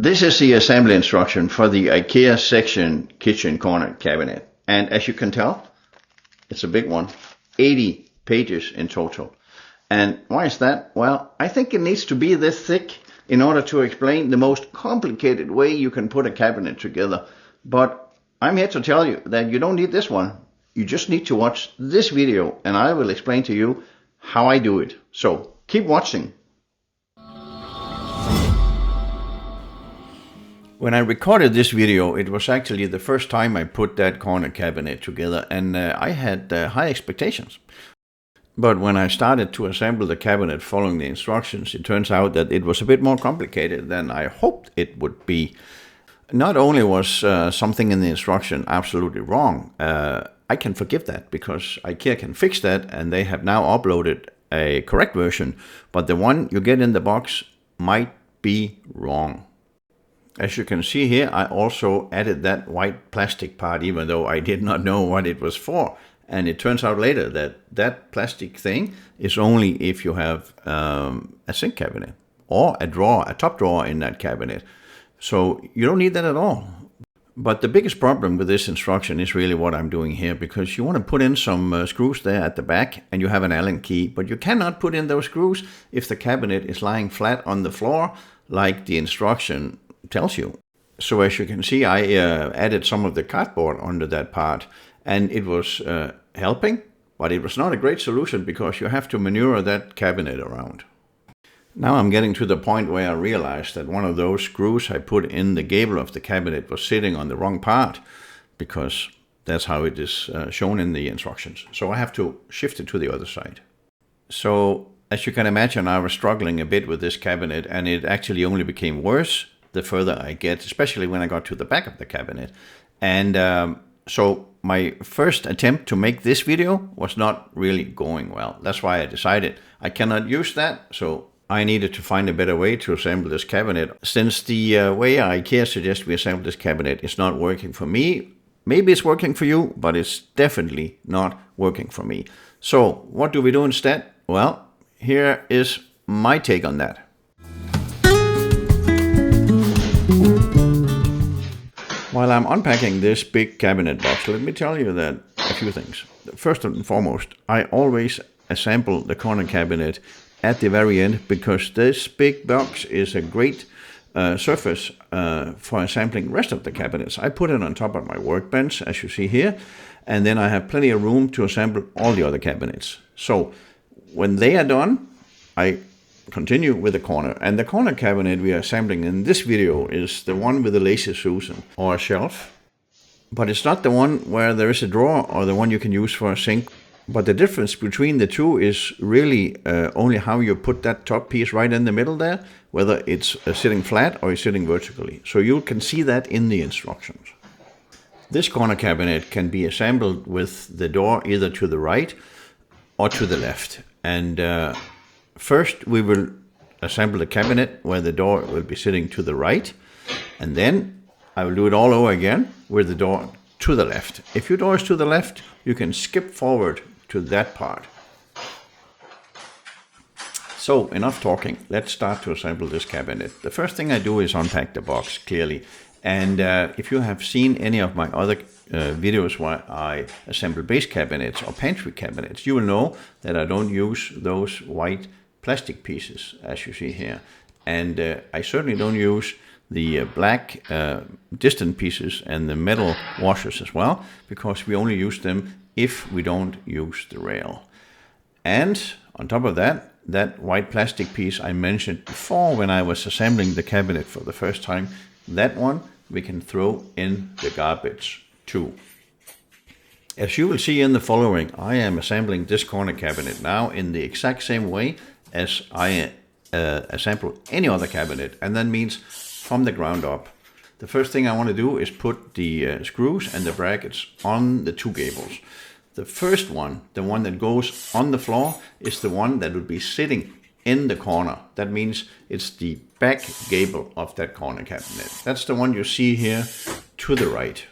This is the assembly instruction for the Ikea section kitchen corner cabinet. And as you can tell, it's a big one, 80 pages in total. And why is that? Well, I think it needs to be this thick in order to explain the most complicated way you can put a cabinet together. But I'm here to tell you that you don't need this one. You just need to watch this video and I will explain to you how I do it. So keep watching. When I recorded this video, it was actually the first time I put that corner cabinet together, and I had high expectations. But when I started to assemble the cabinet following the instructions, it turns out that it was a bit more complicated than I hoped it would be. Not only was something in the instruction absolutely wrong, I can forgive that because Ikea can fix that, and they have now uploaded a correct version, but the one you get in the box might be wrong. As you can see here, I also added that white plastic part, even though I did not know what it was for. And it turns out later that that plastic thing is only if you have a sink cabinet or a drawer, a top drawer in that cabinet. So you don't need that at all. But the biggest problem with this instruction is really what I'm doing here, because you want to put in some screws there at the back and you have an Allen key, but you cannot put in those screws if the cabinet is lying flat on the floor like the instruction tells you. So as you can see, I added some of the cardboard onto that part, and it was helping, but it was not a great solution because you have to maneuver that cabinet around. Now I'm getting to the point where I realized that one of those screws I put in the gable of the cabinet was sitting on the wrong part, because that's how it is shown in the instructions. So I have to shift it to the other side. So as you can imagine, I was struggling a bit with this cabinet, and it actually only became worse the further I get, especially when I got to the back of the cabinet. And so my first attempt to make this video was not really going well. That's why I decided I cannot use that, so I needed to find a better way to assemble this cabinet. Since the way Ikea suggests we assemble this cabinet is not working for me, maybe it's working for you, but it's definitely not working for me. So what do we do instead? Well, here is my take on that. While I'm unpacking this big cabinet box, let me tell you that a few things. First and foremost, I always assemble the corner cabinet at the very end, because this big box is a great surface for assembling the rest of the cabinets. I put it on top of my workbench, as you see here, and then I have plenty of room to assemble all the other cabinets. So when they are done, I continue with the corner. And the corner cabinet we are assembling in this video is the one with the lazy Susan, or a shelf. But it's not the one where there is a drawer or the one you can use for a sink. But the difference between the two is really only how you put that top piece right in the middle there, whether it's sitting flat or it's sitting vertically. So you can see that in the instructions. This corner cabinet can be assembled with the door either to the right or to the left. And first we will assemble the cabinet where the door will be sitting to the right, and then I will do it all over again with the door to the left. If your door is to the left, you can skip forward to that part. So enough talking, let's start to assemble this cabinet. The first thing I do is unpack the box, clearly. And if you have seen any of my other videos where I assemble base cabinets or pantry cabinets, you will know that I don't use those white plastic pieces, as you see here. And I certainly don't use the black distant pieces and the metal washers as well, because we only use them if we don't use the rail. And on top of that, that white plastic piece I mentioned before when I was assembling the cabinet for the first time, that one we can throw in the garbage too. As you will see in the following, I am assembling this corner cabinet now in the exact same way as I assemble any other cabinet, and that means from the ground up. The first thing I want to do is put the screws and the brackets on the two gables. The first one, the one that goes on the floor, is the one that will be sitting in the corner. That means it's the back gable of that corner cabinet. That's the one you see here to the right.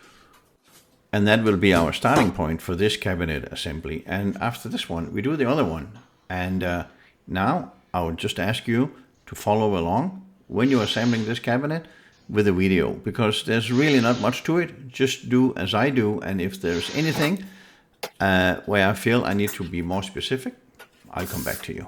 And that will be our starting point for this cabinet assembly. And after this one, we do the other one. And now I would just ask you to follow along when you're assembling this cabinet. with the video, because there's really not much to it. Just do as I do, and if there's anything where I feel I need to be more specific, I'll come back to you.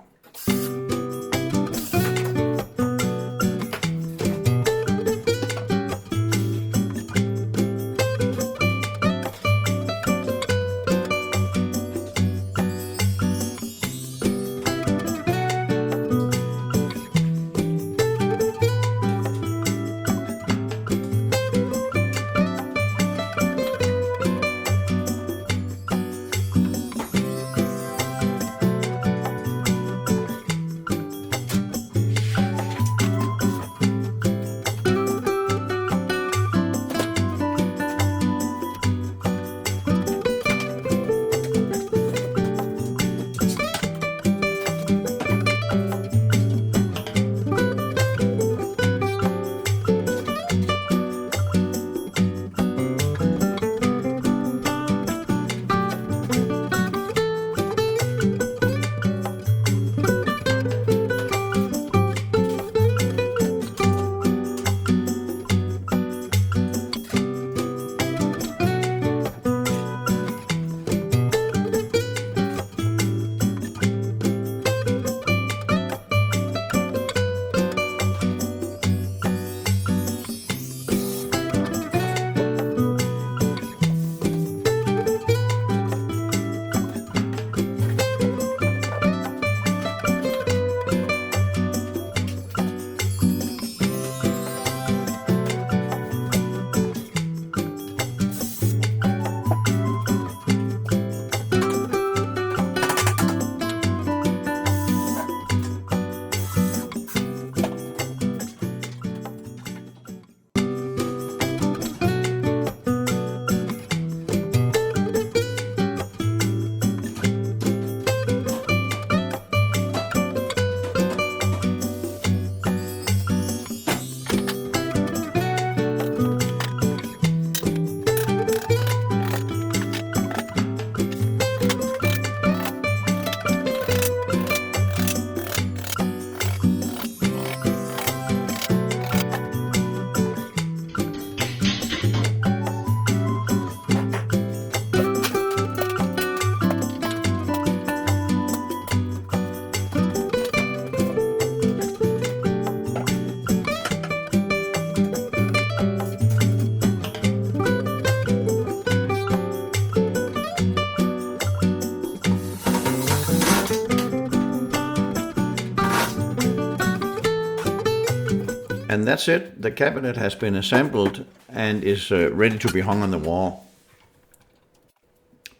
And that's it. The cabinet has been assembled and is ready to be hung on the wall.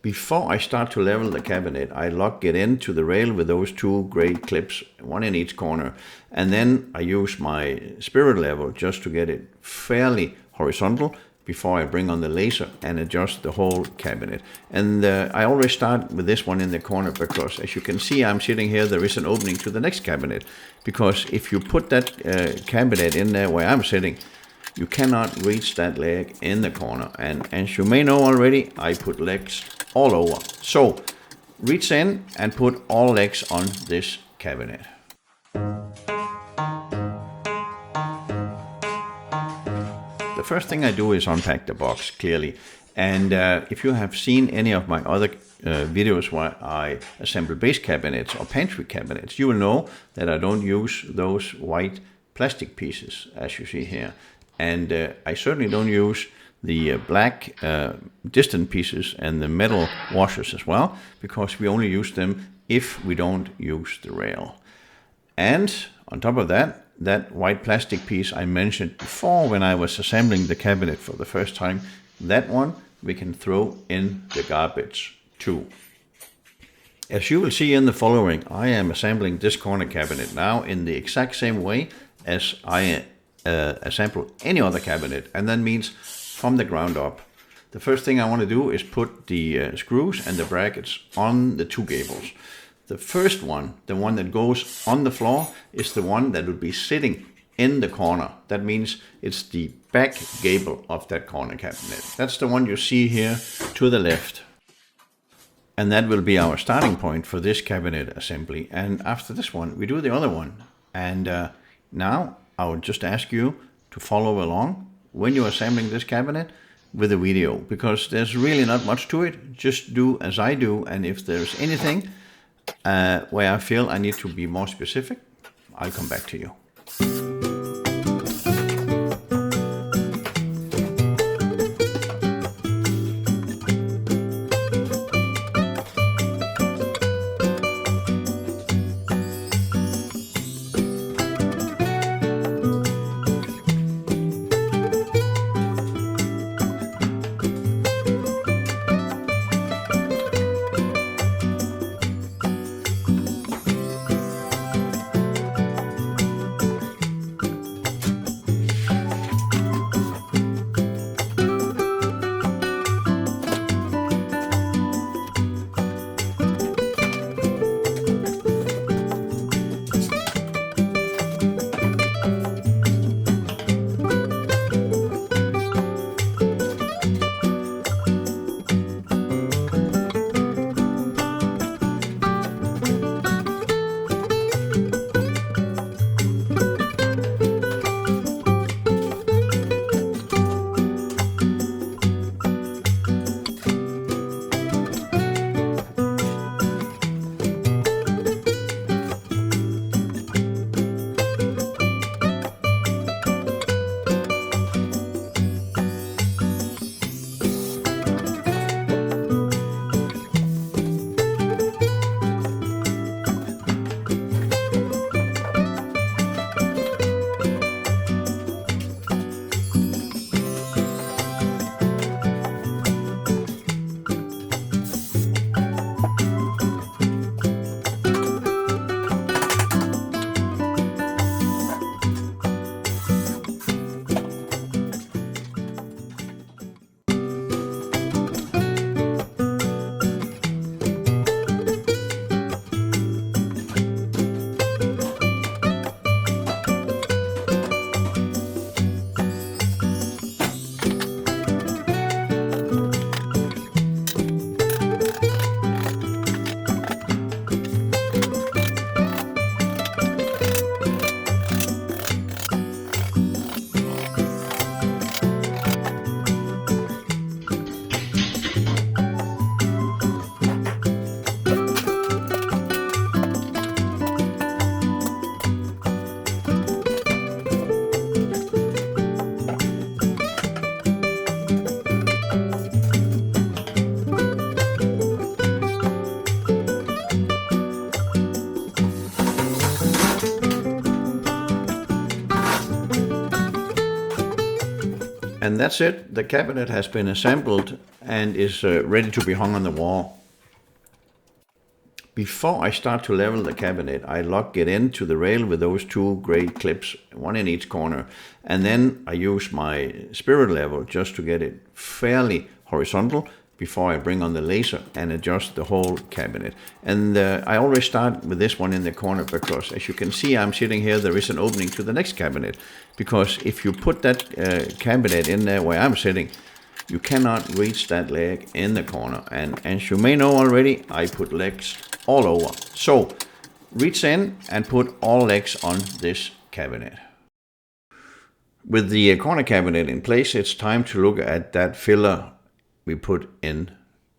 Before I start to level the cabinet, I lock it into the rail with those two gray clips, one in each corner. And then I use my spirit level just to get it fairly horizontal before I bring on the laser and adjust the whole cabinet. And I always start with this one in the corner because, as you can see, I'm sitting here, there is an opening to the next cabinet. Because if you put that cabinet in there where I'm sitting, you cannot reach that leg in the corner. And as you may know already, I put legs all over. So reach in and put all legs on this cabinet. The first thing I do is unpack the box, clearly. And if you have seen any of my other videos where I assemble base cabinets or pantry cabinets, you will know that I don't use those white plastic pieces, as you see here. And I certainly don't use the black distant pieces and the metal washers as well, because we only use them if we don't use the rail. And on top of that, that white plastic piece I mentioned before when I was assembling the cabinet for the first time, that one we can throw in the garbage too. As you will see in the following, I am assembling this corner cabinet now in the exact same way as I assemble any other cabinet, and that means from the ground up. The first thing I want to do is put the screws and the brackets on the two gables. The first one, the one that goes on the floor, is the one that will be sitting in the corner. That means it's the back gable of that corner cabinet. That's the one you see here to the left. And that will be our starting point for this cabinet assembly. And after this one, we do the other one. And now I will just ask you to follow along when you are assembling this cabinet with the video, because there's really not much to it. Just do as I do, and if there's anything where I feel I need to be more specific, I'll come back to you. And that's it. The cabinet has been assembled and is ready to be hung on the wall. Before I start to level the cabinet, I lock it into the rail with those two gray clips, one in each corner. And then I use my spirit level just to get it fairly horizontal before I bring on the laser and adjust the whole cabinet. And I always start with this one in the corner because, as you can see, I'm sitting here, there is an opening to the next cabinet. Because if you put that cabinet in there where I'm sitting, you cannot reach that leg in the corner. And as you may know already, I put legs all over. So reach in and put all legs on this cabinet. With the corner cabinet in place, it's time to look at that filler we put in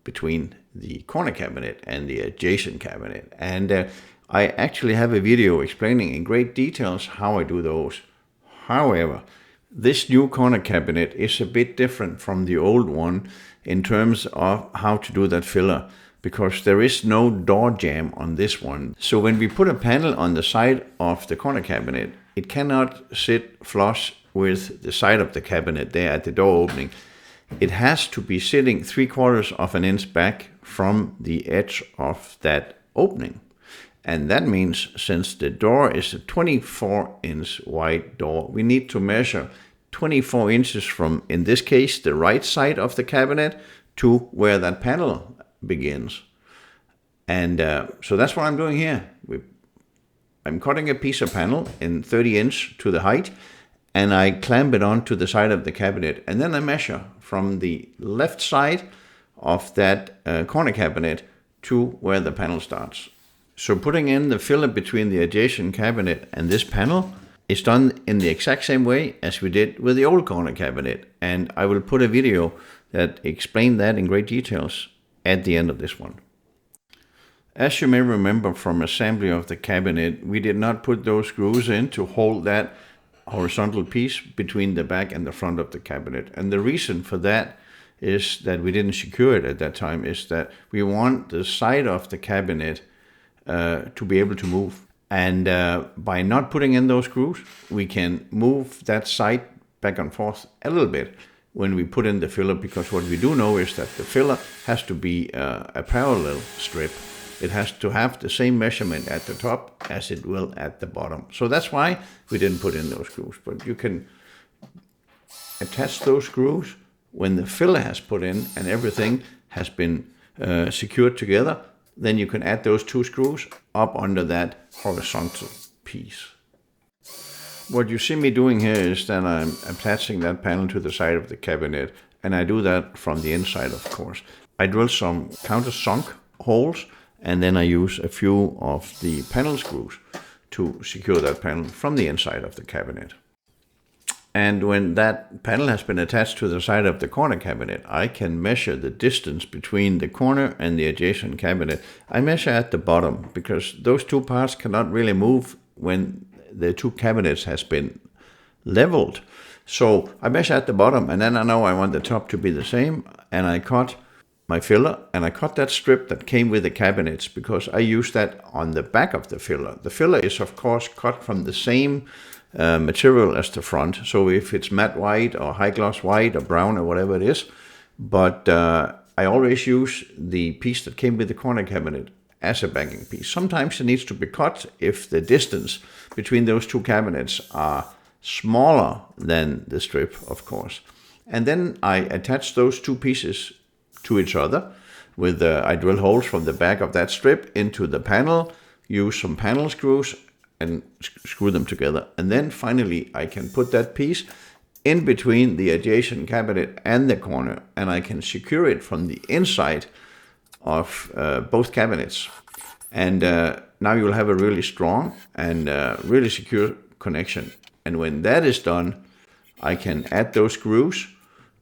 between the corner cabinet and the adjacent cabinet. And I actually have a video explaining in great details how I do those. However, this new corner cabinet is a bit different from the old one in terms of how to do that filler, because there is no door jamb on this one. So when we put a panel on the side of the corner cabinet, it cannot sit flush with the side of the cabinet there at the door opening. It has to be sitting 3/4 of an inch back from the edge of that opening. And that means since the door is a 24-inch wide door, we need to measure 24 inches from, in this case, the right side of the cabinet to where that panel begins. And so that's what I'm doing here. I'm cutting a piece of panel in 30 inch to the height, and I clamp it onto the side of the cabinet, and then I measure from the left side of that corner cabinet to where the panel starts. So putting in the filler between the adjacent cabinet and this panel, It's done in the exact same way as we did with the old corner cabinet, and I will put a video that explains that in great details at the end of this one. As you may remember from assembly of the cabinet, we did not put those screws in to hold that horizontal piece between the back and the front of the cabinet. And the reason for that is that we didn't secure it at that time, is that we want the side of the cabinet to be able to move. And by not putting in those screws, we can move that side back and forth a little bit when we put in the filler, because what we do know is that the filler has to be a parallel strip. It has to have the same measurement at the top as it will at the bottom. So that's why we didn't put in those screws. But you can attach those screws when the filler has put in and everything has been secured together. Then you can add those 2 screws up under that horizontal piece. What you see me doing here is that I'm attaching that panel to the side of the cabinet, and I do that from the inside, of course. I drill some countersunk holes, and then I use a few of the panel screws to secure that panel from the inside of the cabinet. And when that panel has been attached to the side of the corner cabinet, I can measure the distance between the corner and the adjacent cabinet. I measure at the bottom, because those 2 parts cannot really move when the 2 cabinets has been leveled. So I measure at the bottom, and then I know I want the top to be the same, and I cut my filler, and I cut that strip that came with the cabinets, because I use that on the back of the filler. The filler is, of course, cut from the same material as the front. So if it's matte white or high gloss white or brown or whatever it is, but I always use the piece that came with the corner cabinet as a backing piece. Sometimes it needs to be cut if the distance between those 2 cabinets are smaller than the strip, of course. And then I attach those 2 pieces to each other with I drill holes from the back of that strip into the panel, use some panel screws and screw them together. And then finally I can put that piece in between the adjacent cabinet and the corner, and I can secure it from the inside of both cabinets. And now you'll have a really strong and really secure connection. And when that is done, I can add those screws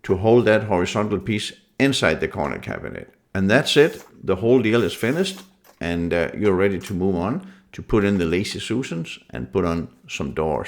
to hold that horizontal piece inside the corner cabinet. And that's it. The whole deal is finished, and you're ready to move on to put in the Lazy Susans and put on some doors.